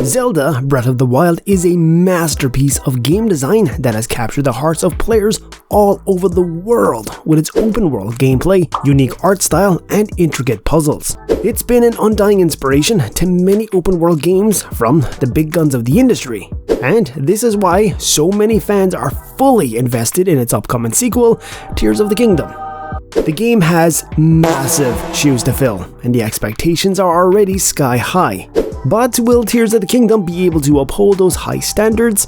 Zelda Breath of the Wild is a masterpiece of game design that has captured the hearts of players all over the world with its open world gameplay, unique art style, and intricate puzzles. It's been an undying inspiration to many open world games from the big guns of the industry. And this is why so many fans are fully invested in its upcoming sequel, Tears of the Kingdom. The game has massive shoes to fill, and the expectations are already sky high. But will Tears of the Kingdom be able to uphold those high standards,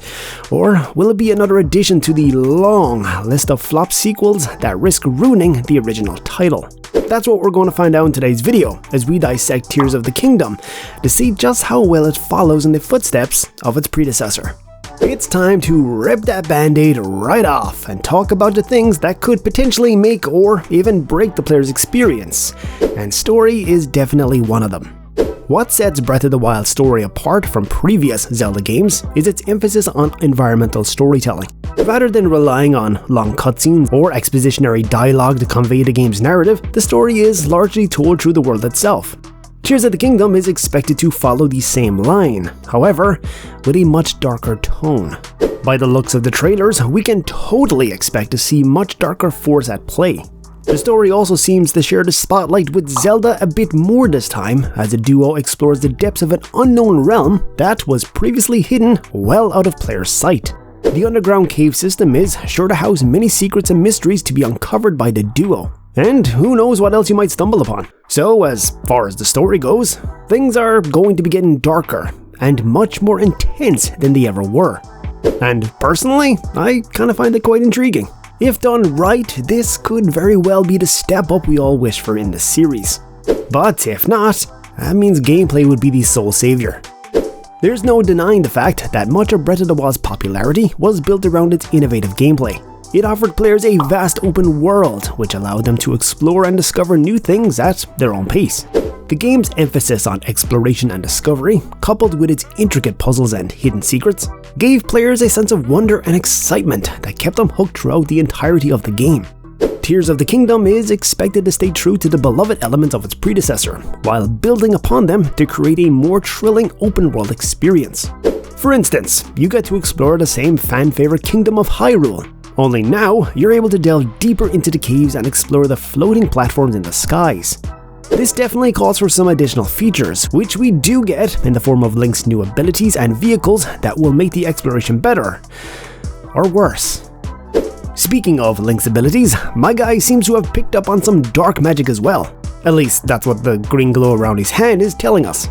or will it be another addition to the long list of flop sequels that risk ruining the original title? That's what we're going to find out in today's video, as we dissect Tears of the Kingdom to see just how well it follows in the footsteps of its predecessor. It's time to rip that band-aid right off and talk about the things that could potentially make or even break the player's experience, and story is definitely one of them. What sets Breath of the Wild's story apart from previous Zelda games is its emphasis on environmental storytelling. Rather than relying on long cutscenes or expositionary dialogue to convey the game's narrative, the story is largely told through the world itself. Tears of the Kingdom is expected to follow the same line, however, with a much darker tone. By the looks of the trailers, we can totally expect to see much darker force at play. The story also seems to share the spotlight with Zelda a bit more this time, as the duo explores the depths of an unknown realm that was previously hidden well out of players' sight. The underground cave system is sure to house many secrets and mysteries to be uncovered by the duo. And who knows what else you might stumble upon. So as far as the story goes, things are going to be getting darker and much more intense than they ever were. And personally, I kind of find it quite intriguing. If done right, this could very well be the step up we all wish for in the series. But if not, that means gameplay would be the sole savior. There's no denying the fact that much of Breath of the Wild's popularity was built around its innovative gameplay. It offered players a vast open world, which allowed them to explore and discover new things at their own pace. The game's emphasis on exploration and discovery, coupled with its intricate puzzles and hidden secrets, gave players a sense of wonder and excitement that kept them hooked throughout the entirety of the game. Tears of the Kingdom is expected to stay true to the beloved elements of its predecessor, while building upon them to create a more thrilling open-world experience. For instance, you get to explore the same fan-favorite Kingdom of Hyrule, only now you're able to delve deeper into the caves and explore the floating platforms in the skies. This definitely calls for some additional features, which we do get in the form of Link's new abilities and vehicles that will make the exploration better, or worse. Speaking of Link's abilities, my guy seems to have picked up on some dark magic as well. At least that's what the green glow around his hand is telling us.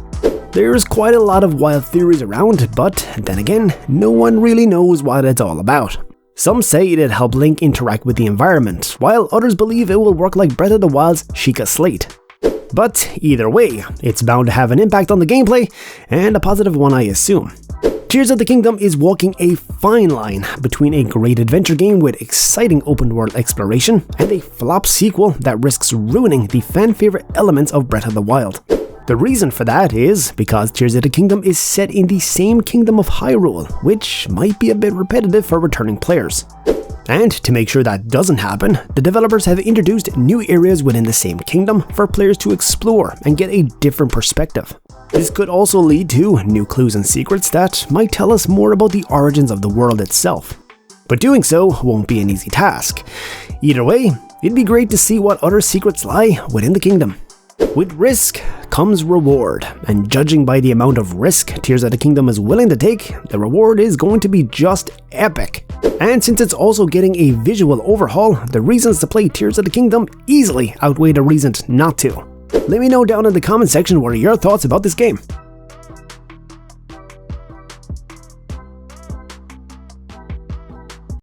There's quite a lot of wild theories around, but then again, no one really knows what it's all about. Some say it'd help Link interact with the environment, while others believe it will work like Breath of the Wild's Sheikah Slate. But either way, it's bound to have an impact on the gameplay, and a positive one I assume. Tears of the Kingdom is walking a fine line between a great adventure game with exciting open-world exploration and a flop sequel that risks ruining the fan-favorite elements of Breath of the Wild. The reason for that is because Tears of the Kingdom is set in the same Kingdom of Hyrule, which might be a bit repetitive for returning players. And to make sure that doesn't happen, the developers have introduced new areas within the same kingdom for players to explore and get a different perspective. This could also lead to new clues and secrets that might tell us more about the origins of the world itself. But doing so won't be an easy task. Either way, it'd be great to see what other secrets lie within the kingdom. With risk comes reward, and judging by the amount of risk Tears of the Kingdom is willing to take, the reward is going to be just epic. And since it's also getting a visual overhaul, the reasons to play Tears of the Kingdom easily outweigh the reasons not to. Let me know down in the comment section what are your thoughts about this game.